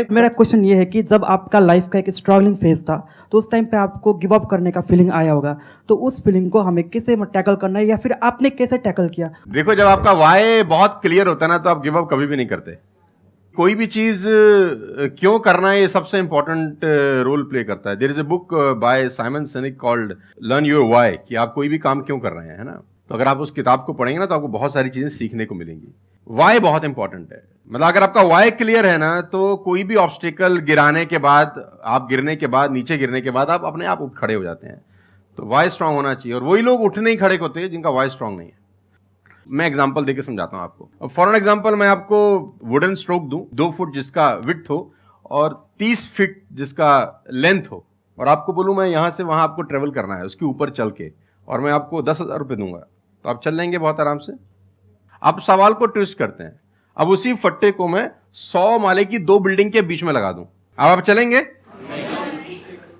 मेरा क्वेश्चन ये है कि जब आपका लाइफ का एक स्ट्रगलिंग फेज था तो उस टाइम पे आपको गिव अप करने का फीलिंग आया होगा, तो उस फीलिंग को हमें कैसे टैकल करना है या फिर आपने कैसे टैकल किया? देखो, जब आपका वाई बहुत क्लियर होता है ना, तो आप गिव अप कभी भी नहीं करते। कोई भी चीज क्यों करना है, ये सबसे इंपॉर्टेंट रोल प्ले करता है। There is a book by Simon Sinek called learn your why, कि आप कोई भी काम क्यों कर रहे हैं, है ना। तो अगर आप उस किताब को पढ़ेंगे ना, तो आपको बहुत सारी चीजें सीखने को मिलेंगी। वाई बहुत इंपॉर्टेंट है। मतलब अगर आपका वाई क्लियर है ना, तो कोई भी ऑब्स्टिकल गिराने के बाद, आप गिरने के बाद, नीचे गिरने के बाद आप अपने आप उठ खड़े हो जाते हैं। तो वाई स्ट्रांग होना चाहिए, और वही लोग उठने ही खड़े होते हैं जिनका वाई स्ट्रांग नहीं है। मैं एग्जांपल देके समझाता हूं आपको। अब फॉर एन एग्जांपल मैं आपको वुडन स्ट्रोक दूं, 2 फुट जिसका विड्थ हो और 30 फीट जिसका लेंथ हो, और आपको बोलूं मैं यहां से वहां आपको ट्रेवल करना है उसके ऊपर चल के, और मैं आपको 10,000 रुपए दूंगा, तो आप चल लेंगे बहुत आराम से। आप सवाल को ट्विस्ट करते हैं। अब उसी फट्टे को मैं 100 माले की 2 बिल्डिंग के बीच में लगा दूं, अब आप चलेंगे?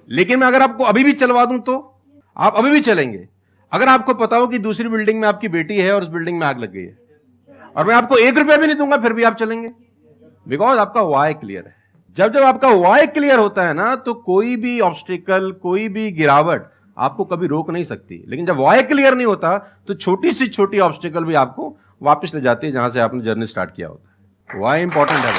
लेकिन मैं अगर आपको अभी भी चलवा दूं तो आप अभी भी चलेंगे। अगर आपको पता हो कि दूसरी बिल्डिंग में आपकी बेटी है और उस बिल्डिंग में आग लग गई है, और मैं आपको 1 रुपया भी नहीं दूंगा, फिर भी आप चलेंगे? बिकॉज आपका वाई क्लियर है। जब जब आपका वाई क्लियर होता है ना, तो कोई भी ऑब्स्टिकल, कोई भी गिरावट आपको कभी रोक नहीं सकती। लेकिन जब वाई क्लियर नहीं होता, तो छोटी सी छोटी ऑब्स्टिकल भी आपको वापस ले जाती है जहां से आपने जर्नी स्टार्ट किया होता है। वाई इंपॉर्टेंट है।